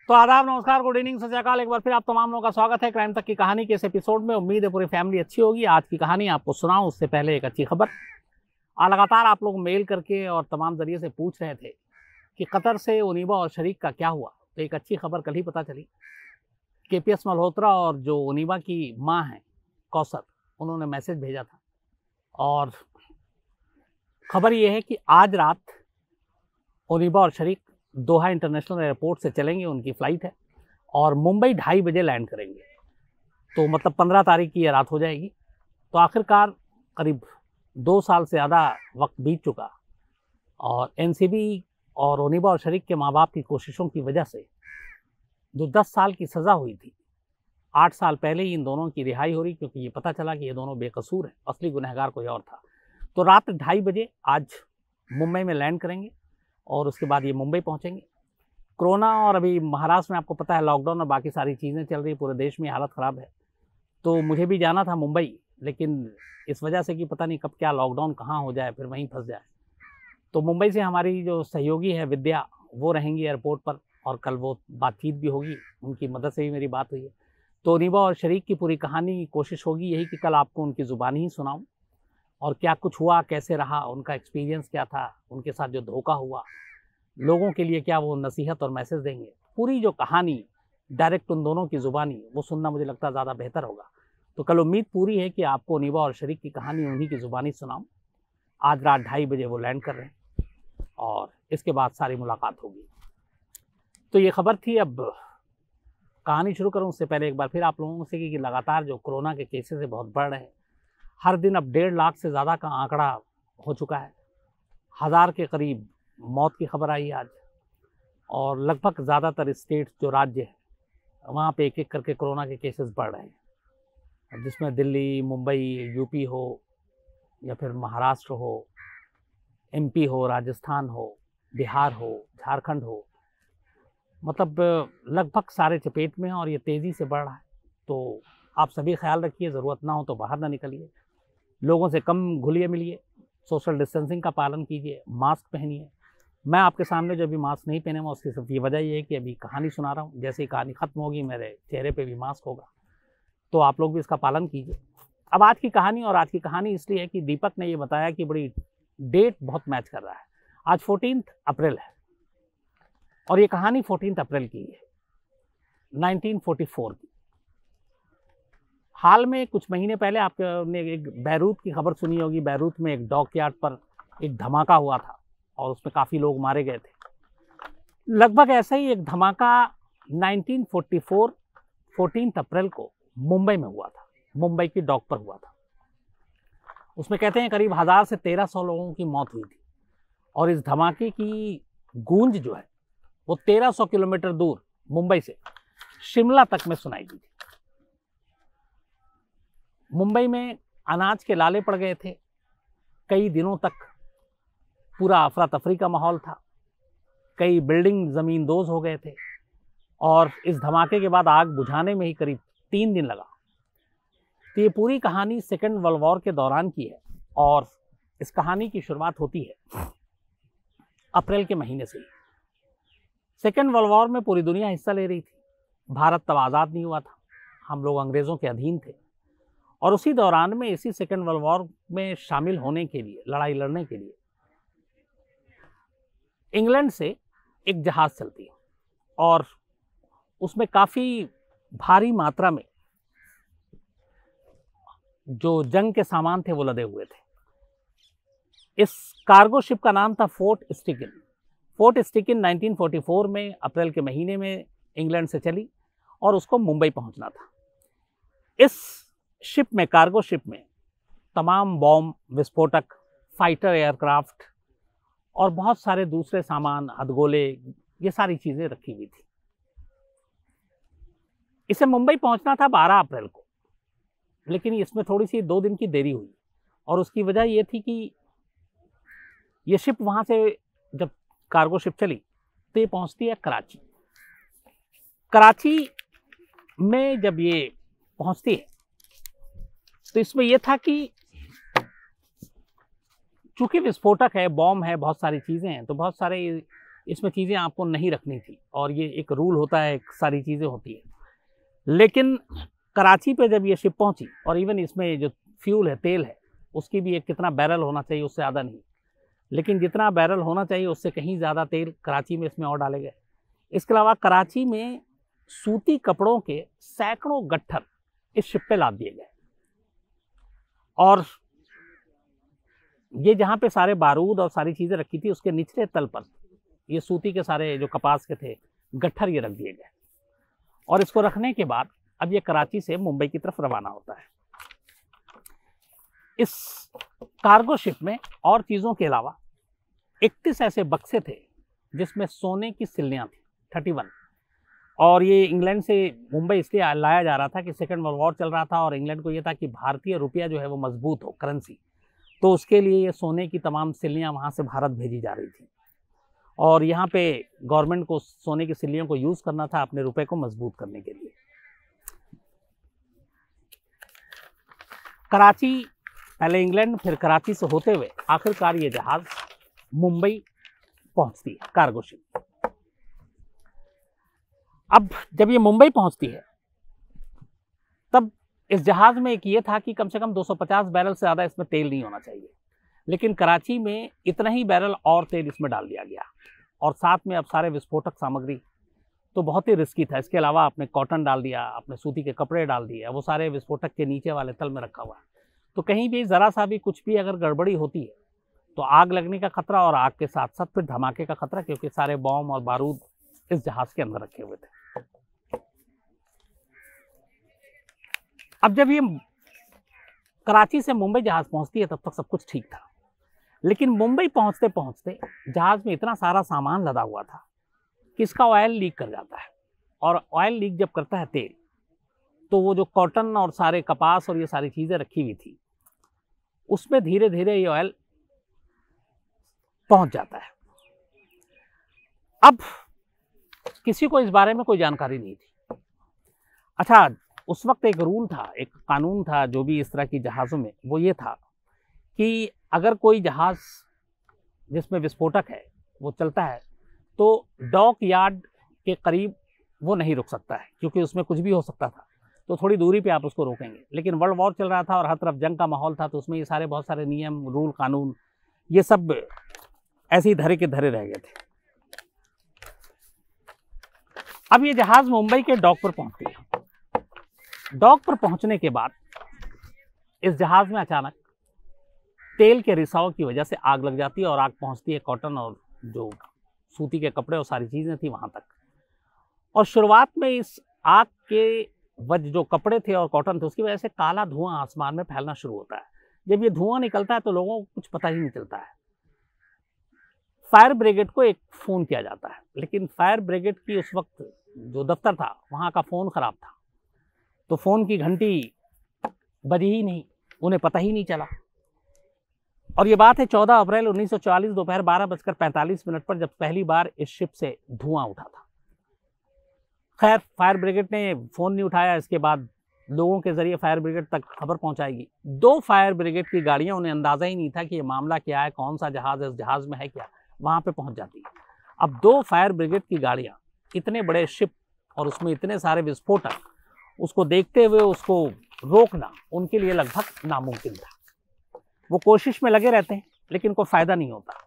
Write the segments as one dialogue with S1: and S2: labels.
S1: तो आदाब, नमस्कार, गुड इवनिंग, सत श्री अकाल। एक बार फिर आप तमाम लोगों का स्वागत है क्राइम तक की कहानी के इस एपिसोड में। उम्मीद है पूरी फैमिली अच्छी होगी। आज की कहानी आपको सुनाऊं उससे पहले एक अच्छी खबर। लगातार आप लोग मेल करके और तमाम जरिए से पूछ रहे थे कि कतर से उनीबा और शरीक का क्या हुआ। तो एक अच्छी खबर कल ही पता चली। केपीएस मल्होत्रा और जो उनीबा की माँ हैं कौसर, उन्होंने मैसेज भेजा था और खबर ये है कि आज रात उनीबा और शरीक दोहा इंटरनेशनल एयरपोर्ट से चलेंगे। उनकी फ़्लाइट है और मुंबई 2:30 बजे लैंड करेंगे। तो मतलब 15 तारीख की यह रात हो जाएगी। तो आखिरकार करीब 2 साल से ज़्यादा वक्त बीत चुका और एनसीबी और उनीबा और शरीक के माँ बाप की कोशिशों की वजह से जो 10 साल की सज़ा हुई थी, 8 साल पहले ही इन दोनों की रिहाई हो रही, क्योंकि ये पता चला कि ये दोनों बेकसूर हैं, असली गुनहगार कोई और था। तो रात 2:30 बजे आज मुंबई में लैंड करेंगे और उसके बाद ये मुंबई पहुंचेंगे। कोरोना और अभी महाराष्ट्र में आपको पता है लॉकडाउन और बाकी सारी चीज़ें चल रही, पूरे देश में हालत ख़राब है। तो मुझे भी जाना था मुंबई, लेकिन इस वजह से कि पता नहीं कब क्या लॉकडाउन कहाँ हो जाए, फिर वहीं फंस जाए। तो मुंबई से हमारी जो सहयोगी है विद्या, वो रहेंगी एयरपोर्ट पर और कल वो बातचीत भी होगी, उनकी मदद से भी मेरी बात हुई है। तो उनीबा और शरीक की पूरी कहानी कोशिश होगी यही कि कल आपको उनकी ज़ुबानी ही सुनाऊँ और क्या कुछ हुआ, कैसे रहा, उनका एक्सपीरियंस क्या था, उनके साथ जो धोखा हुआ, लोगों के लिए क्या वो नसीहत और मैसेज देंगे। पूरी जो कहानी डायरेक्ट उन दोनों की ज़ुबानी, वो सुनना मुझे लगता है ज़्यादा बेहतर होगा। तो कल उम्मीद पूरी है कि आपको उनीबा और शरीक की कहानी उन्हीं की ज़ुबानी सुनाऊँ। आज रात 2:30 बजे वो लैंड कर रहे हैं और इसके बाद सारी मुलाकात होगी। तो ये खबर थी। अब कहानी शुरू करूँ उससे पहले एक बार फिर आप लोगों से कि लगातार जो कोरोना के केसेस है बहुत बढ़ रहे हैं। हर दिन अब 1.5 लाख से ज़्यादा का आंकड़ा हो चुका है। 1000 के करीब मौत की खबर आई आज और लगभग ज़्यादातर स्टेट्स जो राज्य है वहाँ पे एक एक करके कोरोना के केसेस बढ़ रहे हैं, जिसमें दिल्ली, मुंबई, यूपी हो या फिर महाराष्ट्र हो, एमपी हो, राजस्थान हो, बिहार हो, झारखंड हो, मतलब लगभग सारे चपेट में हैं और ये तेज़ी से बढ़ रहा है। तो आप सभी ख्याल रखिए, ज़रूरत ना हो तो बाहर ना निकलिए, लोगों से कम घुलिए मिलिए, सोशल डिस्टेंसिंग का पालन कीजिए, मास्क पहनिए। मैं आपके सामने जो अभी मास्क नहीं पहने हुआ उसकी सिर्फ ये वजह ये है कि अभी कहानी सुना रहा हूँ। जैसे ही कहानी ख़त्म होगी मेरे चेहरे पे भी मास्क होगा, तो आप लोग भी इसका पालन कीजिए। अब आज की कहानी, और आज की कहानी इसलिए है कि दीपक ने ये बताया कि बड़ी डेट बहुत मैच कर रहा है। आज 14 अप्रैल है और ये कहानी 14 अप्रैल की है 1944 की। हाल में कुछ महीने पहले आपने एक बैरूत की खबर सुनी होगी। बैरूत में एक डॉकयार्ड पर एक धमाका हुआ था और उसमें काफ़ी लोग मारे गए थे। लगभग ऐसा ही एक धमाका 1944 14 अप्रैल को मुंबई में हुआ था, मुंबई की डॉक पर हुआ था। उसमें कहते हैं करीब 1000 से 1300 लोगों की मौत हुई थी और इस धमाके की गूंज जो है वो 1300 किलोमीटर दूर मुंबई से शिमला तक में सुनाई दी थी। मुंबई में अनाज के लाले पड़ गए थे। कई दिनों तक पूरा अफरा तफरी का माहौल था। कई बिल्डिंग ज़मींदोज़ हो गए थे और इस धमाके के बाद आग बुझाने में ही करीब 3 दिन लगा। तो ये पूरी कहानी सेकेंड वर्ल्ड वॉर के दौरान की है और इस कहानी की शुरुआत होती है अप्रैल के महीने से ही। सेकेंड वर्ल्ड वॉर में पूरी दुनिया हिस्सा ले रही थी। भारत तब आज़ाद नहीं हुआ था, हम लोग अंग्रेज़ों के अधीन थे और उसी दौरान में इसी सेकेंड वर्ल्ड वॉर में शामिल होने के लिए, लड़ाई लड़ने के लिए इंग्लैंड से एक जहाज़ चलती है और उसमें काफ़ी भारी मात्रा में जो जंग के सामान थे वो लदे हुए थे। इस कार्गो शिप का नाम था फोर्ट स्टिकिन। फोर्ट स्टिकिन 1944 में अप्रैल के महीने में इंग्लैंड से चली और उसको मुंबई पहुंचना था। इस शिप में, कार्गो शिप में तमाम बॉम्ब, विस्फोटक, फाइटर एयरक्राफ्ट और बहुत सारे दूसरे सामान, हथगोले, ये सारी चीज़ें रखी हुई थी। इसे मुंबई पहुंचना था 12 अप्रैल को, लेकिन इसमें थोड़ी सी 2 दिन की देरी हुई और उसकी वजह ये थी कि ये शिप वहाँ से जब कार्गो शिप चली तो ये पहुँचती है कराची। कराची में जब ये पहुँचती है तो इसमें यह था कि चूंकि विस्फोटक है, बॉम्ब है, बहुत सारी चीज़ें हैं, तो बहुत सारे इसमें चीज़ें आपको नहीं रखनी थी, और ये एक रूल होता है, एक सारी चीज़ें होती है। लेकिन कराची पे जब ये शिप पहुंची, और इवन इसमें जो फ्यूल है, तेल है, उसकी भी एक कितना बैरल होना चाहिए, उससे ज़्यादा नहीं, लेकिन जितना बैरल होना चाहिए उससे कहीं ज़्यादा तेल कराची में इसमें और डाले गए। इसके अलावा कराची में सूती कपड़ों के सैकड़ों गट्ठर इस शिप पे लाद दिए गए, और ये जहाँ पे सारे बारूद और सारी चीज़ें रखी थी, उसके निचले तल पर ये सूती के सारे जो कपास के थे गट्ठर ये रख दिए गए। और इसको रखने के बाद अब ये कराची से मुंबई की तरफ रवाना होता है। इस कार्गो शिप में और चीज़ों के अलावा 31 ऐसे बक्से थे जिसमें सोने की सिल्लियाँ थी, 31। और ये इंग्लैंड से मुंबई इसलिए लाया जा रहा था कि सेकेंड वर्ल्ड वॉर चल रहा था, और इंग्लैंड को ये था कि भारतीय रुपया जो है वो मजबूत हो, करेंसी, तो उसके लिए ये सोने की तमाम सिल्लियाँ वहाँ से भारत भेजी जा रही थी। और यहाँ पे गवर्नमेंट को सोने की सिल्लियों को यूज़ करना था अपने रुपए को मजबूत करने के लिए। कराची, पहले इंग्लैंड, फिर कराची से होते हुए आखिरकार ये जहाज़ मुंबई पहुँचती है, कार्गो शिप। अब जब ये मुंबई पहुँचती है तब इस जहाज़ में एक ये था कि कम से कम 250 बैरल से ज़्यादा इसमें तेल नहीं होना चाहिए, लेकिन कराची में इतना ही बैरल और तेल इसमें डाल दिया गया, और साथ में अब सारे विस्फोटक सामग्री, तो बहुत ही रिस्की था। इसके अलावा आपने कॉटन डाल दिया, आपने सूती के कपड़े डाल दिए, वो सारे विस्फोटक के नीचे वाले तल में रखा हुआ है, तो कहीं भी ज़रा सा भी कुछ भी अगर गड़बड़ी होती है तो आग लगने का खतरा, और आग के साथ साथ फिर धमाके का खतरा, क्योंकि सारे बॉम्ब और बारूद इस जहाज़ के अंदर रखे हुए थे। अब जब ये कराची से मुंबई जहाज़ पहुंचती है तब तक सब कुछ ठीक था, लेकिन मुंबई पहुंचते पहुंचते जहाज़ में इतना सारा सामान लदा हुआ था कि इसका ऑयल लीक कर जाता है, और ऑयल लीक जब करता है तेल, तो वो जो कॉटन और सारे कपास और ये सारी चीज़ें रखी हुई थी उसमें धीरे धीरे ये ऑयल पहुंच जाता है। अब किसी को इस बारे में कोई जानकारी नहीं थी। अच्छा, उस वक्त एक रूल था, एक कानून था जो भी इस तरह की जहाज़ों में, वो ये था कि अगर कोई जहाज़ जिसमें विस्फोटक है वो चलता है तो डॉक यार्ड के करीब वो नहीं रुक सकता है, क्योंकि उसमें कुछ भी हो सकता था, तो थोड़ी दूरी पे आप उसको रोकेंगे। लेकिन वर्ल्ड वॉर चल रहा था और हर तरफ जंग का माहौल था, तो उसमें ये सारे बहुत सारे नियम, रूल, कानून, ये सब ऐसे ही धरे के धरे रह गए थे। अब ये जहाज़ मुंबई के डॉक पर पहुंचती है। डॉक पर पहुंचने के बाद इस जहाज़ में अचानक तेल के रिसाव की वजह से आग लग जाती है, और आग पहुंचती है कॉटन और जो सूती के कपड़े और सारी चीज़ें थी वहाँ तक। और शुरुआत में इस आग के वजह जो कपड़े थे और कॉटन थे उसकी वजह से काला धुआं आसमान में फैलना शुरू होता है। जब ये धुआं निकलता है तो लोगों को कुछ पता ही नहीं चलता है। फायर ब्रिगेड को एक फ़ोन किया जाता है, लेकिन फायर ब्रिगेड की उस वक्त जो दफ्तर था वहाँ का फ़ोन ख़राब था, तो फ़ोन की घंटी बजी ही नहीं, उन्हें पता ही नहीं चला। और ये बात है 14 अप्रैल 1940 दोपहर 12:45 पर, जब पहली बार इस शिप से धुआं उठा था। खैर, फायर ब्रिगेड ने फ़ोन नहीं उठाया। इसके बाद लोगों के ज़रिए फायर ब्रिगेड तक खबर पहुंचाएगी। 2 फायर ब्रिगेड की गाड़ियां, उन्हें अंदाज़ा ही नहीं था कि ये मामला क्या है, कौन सा जहाज़ है, इस जहाज़ में है क्या, वहाँ पे पहुंच जाती है। अब 2 फायर ब्रिगेड की गाड़ियाँ, इतने बड़े शिप और उसमें इतने सारे विस्फोटक, उसको देखते हुए उसको रोकना उनके लिए लगभग नामुमकिन था। वो कोशिश में लगे रहते हैं लेकिन कोई फ़ायदा नहीं होता।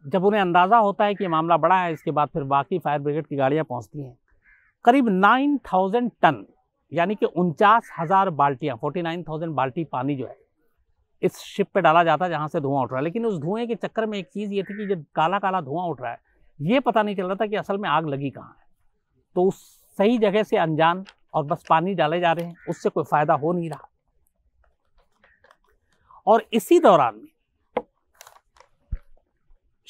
S1: जब उन्हें अंदाज़ा होता है कि ये मामला बड़ा है, इसके बाद फिर बाकी फायर ब्रिगेड की गाड़ियाँ पहुँचती हैं। करीब 9000 टन यानी कि 49,000 बाल्टियाँ, 49,000 बाल्टी पानी जो है इस शिप पे डाला जाता है जहाँ से धुआं उठ रहा है। लेकिन उस धुएं के चक्कर में एक चीज़ ये थी कि जब काला काला धुआं उठ रहा है, ये पता नहीं चल रहा था कि असल में आग लगी कहाँ है। तो उस सही जगह से अनजान और बस पानी डाले जा रहे हैं, उससे कोई फ़ायदा हो नहीं रहा। और इसी दौरान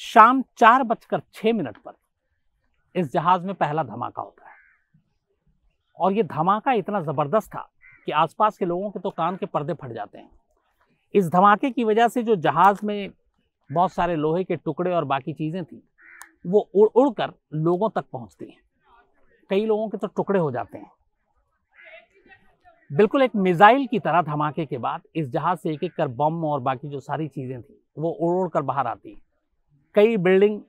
S1: शाम 4:06 पर इस जहाज़ में पहला धमाका होता है। और ये धमाका इतना ज़बरदस्त था कि आसपास के लोगों के तो कान के पर्दे फट जाते हैं। इस धमाके की वजह से जो जहाज़ में बहुत सारे लोहे के टुकड़े और बाकी चीज़ें थी वो उड़ उड़ कर लोगों तक पहुंचती हैं। कई लोगों के तो टुकड़े हो जाते हैं। बिल्कुल एक मिसाइल की तरह धमाके के बाद इस जहाज़ से एक एक कर बम और बाकी जो सारी चीज़ें थी वो उड़ उड़ कर बाहर आती हैं। कई बिल्डिंग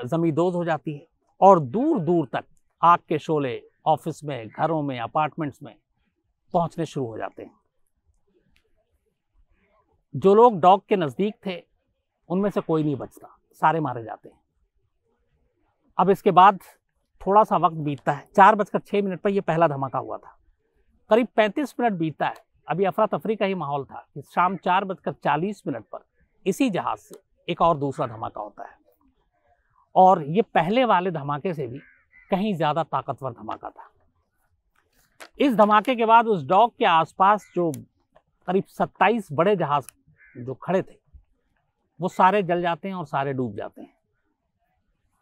S1: जमींदोज हो जाती है और दूर दूर तक आग के शोले ऑफिस में, घरों में, अपार्टमेंट्स में पहुंचने शुरू हो जाते हैं। जो लोग डॉग के नज़दीक थे उनमें से कोई नहीं बचता, सारे मारे जाते हैं। अब इसके बाद थोड़ा सा वक्त बीतता है, 4:06 पर यह पहला धमाका हुआ था। करीब 35 मिनट बीतता है, अभी अफरा तफरी का ही माहौल था कि शाम 4:40 पर इसी जहाज से एक और दूसरा धमाका होता है और ये पहले वाले धमाके से भी कहीं ज़्यादा ताकतवर धमाका था। इस धमाके के बाद उस डॉग के आसपास जो करीब 27 बड़े जहाज जो खड़े थे वो सारे जल जाते हैं और सारे डूब जाते हैं।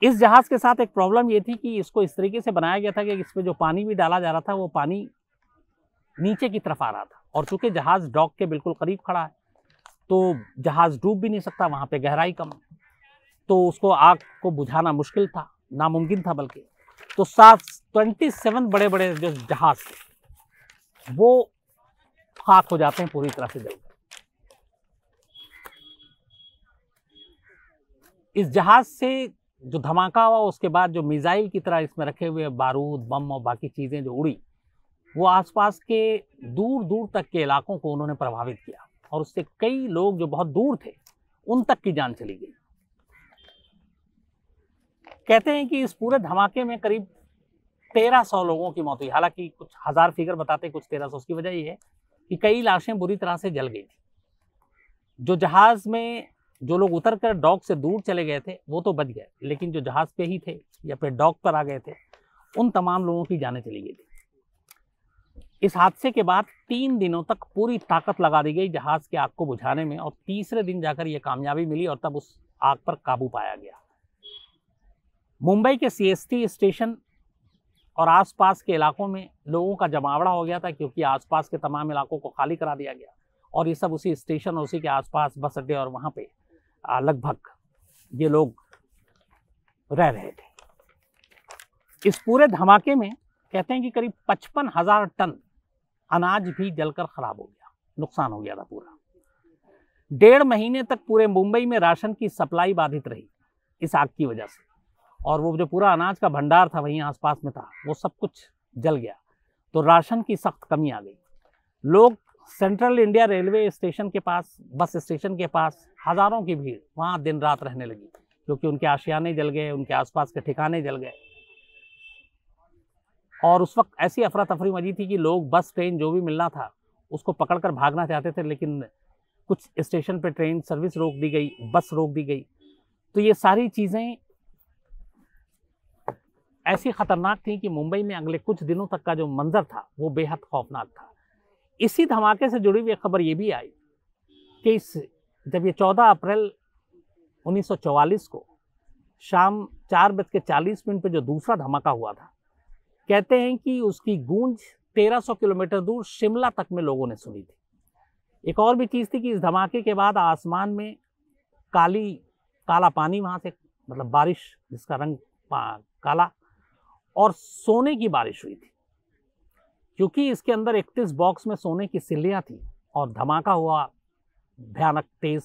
S1: इस जहाज के साथ एक प्रॉब्लम ये थी कि इसको इस तरीके से बनाया गया था कि इसमें जो पानी भी डाला जा रहा था वो पानी नीचे की तरफ आ रहा था और चूंकि जहाज डॉक के बिल्कुल करीब खड़ा है तो जहाज डूब भी नहीं सकता, वहां पे गहराई कम, तो उसको आग को बुझाना मुश्किल था, नामुमकिन था बल्कि। तो 27 बड़े बड़े जो जहाज थे वो खाक हो जाते हैं पूरी तरह से जलकर। इस जहाज से जो धमाका हुआ उसके बाद जो मिसाइल की तरह इसमें रखे हुए बारूद, बम और बाकी चीजें जो उड़ी वो आसपास के दूर दूर तक के इलाकों को उन्होंने प्रभावित किया और उससे कई लोग जो बहुत दूर थे उन तक की जान चली गई। कहते हैं कि इस पूरे धमाके में करीब 1300 लोगों की मौत हुई। हालांकि कुछ हजार फिगर बताते, कुछ 1300। उसकी वजह यह है कि कई लाशें बुरी तरह से जल गई थी। जो जहाज में जो लोग उतर कर डॉक से दूर चले गए थे वो तो बच गए, लेकिन जो जहाज पे ही थे या फिर डॉक पर आ गए थे उन तमाम लोगों की जानें चली गई थी। इस हादसे के बाद 3 दिनों तक पूरी ताकत लगा दी गई जहाज की आग को बुझाने में और तीसरे दिन जाकर यह कामयाबी मिली और तब उस आग पर काबू पाया गया। मुंबई के सीएसटी स्टेशन और आसपास के इलाकों में लोगों का जमावड़ा हो गया था क्योंकि आसपास के तमाम इलाकों को खाली करा दिया गया और ये सब उसी स्टेशन और उसी के आसपास बस अड्डे और वहां पे लगभग ये लोग रह रहे थे। इस पूरे धमाके में कहते हैं कि करीब 55,000 टन अनाज भी जलकर खराब हो गया, नुकसान हो गया था पूरा। 1.5 महीने तक पूरे मुंबई में राशन की सप्लाई बाधित रही इस आग की वजह से और वो जो पूरा अनाज का भंडार था वहीं आसपास में था वो सब कुछ जल गया, तो राशन की सख्त कमी आ गई। लोग सेंट्रल इंडिया रेलवे स्टेशन के पास, बस स्टेशन के पास हजारों की भीड़ वहां दिन रात रहने लगी क्योंकि उनके आशियाने जल गए, उनके आसपास के ठिकाने जल गए और उस वक्त ऐसी अफरा तफरी मची थी कि लोग बस ट्रेन जो भी मिलना था उसको पकड़कर भागना चाहते थे, लेकिन कुछ स्टेशन पे ट्रेन सर्विस रोक दी गई, बस रोक दी गई। तो ये सारी चीजें ऐसी खतरनाक थी कि मुंबई में अगले कुछ दिनों तक का जो मंजर था वो बेहद खौफनाक था। इसी धमाके से जुड़ी हुई खबर ये भी आई कि जब ये 14 अप्रैल 1944 को शाम 4:40 पे जो दूसरा धमाका हुआ था, कहते हैं कि उसकी गूंज 1300 किलोमीटर दूर शिमला तक में लोगों ने सुनी थी। एक और भी चीज थी कि इस धमाके के बाद आसमान में काला पानी वहां से, मतलब बारिश जिसका रंग काला, और सोने की बारिश हुई थी क्योंकि इसके अंदर 31 बॉक्स में सोने की सिल्लियां थी और धमाका हुआ भयानक तेज,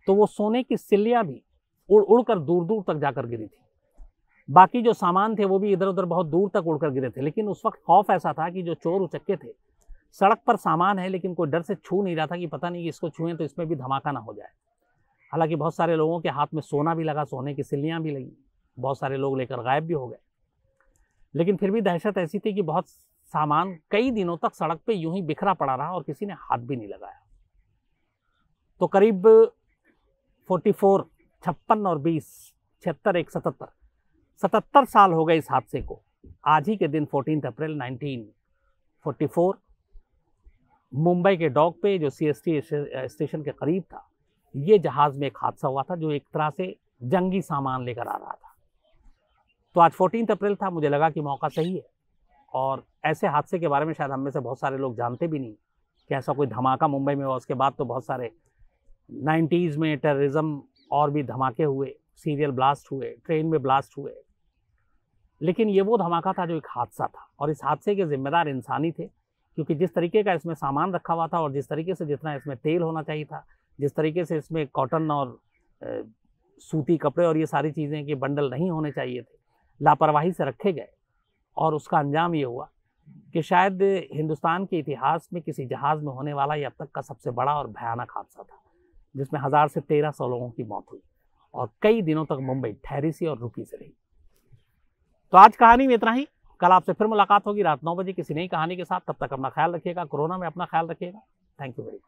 S1: तो वो सोने की सिल्लियां भी उड़कर दूर दूर तक जाकर गिरी थी। बाकी जो सामान थे वो भी इधर उधर बहुत दूर तक उड़कर गिरे थे, लेकिन उस वक्त खौफ ऐसा था कि जो चोर उचक्के थे, सड़क पर सामान है लेकिन कोई डर से छू नहीं रहा था कि पता नहीं कि इसको छुएं तो इसमें भी धमाका ना हो जाए। हालांकि बहुत सारे लोगों के हाथ में सोना भी लगा, सोने की सिल्लियां भी लगी, बहुत सारे लोग लेकर गायब भी हो गए, लेकिन फिर भी दहशत ऐसी थी कि बहुत सामान कई दिनों तक सड़क पे यूं ही बिखरा पड़ा रहा और किसी ने हाथ भी नहीं लगाया। तो करीब 44, 56 और 20, 76, 77 साल हो गए इस हादसे को। आज ही के दिन 14 अप्रैल 1944 मुंबई के डॉक पे जो सीएसटी स्टेशन के करीब था, ये जहाज में एक हादसा हुआ था जो एक तरह से जंगी सामान लेकर आ रहा था। तो आज 14 अप्रैल था, मुझे लगा कि मौका सही है और ऐसे हादसे के बारे में शायद हम में से बहुत सारे लोग जानते भी नहीं कि ऐसा कोई धमाका मुंबई में हुआ। उसके बाद तो बहुत सारे 90s में टेररिज्म और भी धमाके हुए, सीरियल ब्लास्ट हुए, ट्रेन में ब्लास्ट हुए, लेकिन ये वो धमाका था जो एक हादसा था और इस हादसे के जिम्मेदार इंसानी थे क्योंकि जिस तरीके का इसमें सामान रखा हुआ था और जिस तरीके से जितना इसमें तेल होना चाहिए था, जिस तरीके से इसमें कॉटन और सूती कपड़े और ये सारी चीज़ें कि बंडल नहीं होने चाहिए थे, लापरवाही से रखे गए और उसका अंजाम ये हुआ कि शायद हिंदुस्तान के इतिहास में किसी जहाज़ में होने वाला ये अब तक का सबसे बड़ा और भयानक हादसा था, जिसमें 1000 से 1300 लोगों की मौत हुई और कई दिनों तक मुंबई ठहरी सी और रुकी सी रही। तो आज कहानी में इतना ही। कल आपसे फिर मुलाकात होगी रात 9 बजे किसी नई कहानी के साथ। तब तक अपना ख्याल रखिएगा, कोरोना में अपना ख्याल रखिएगा। Thank you very much.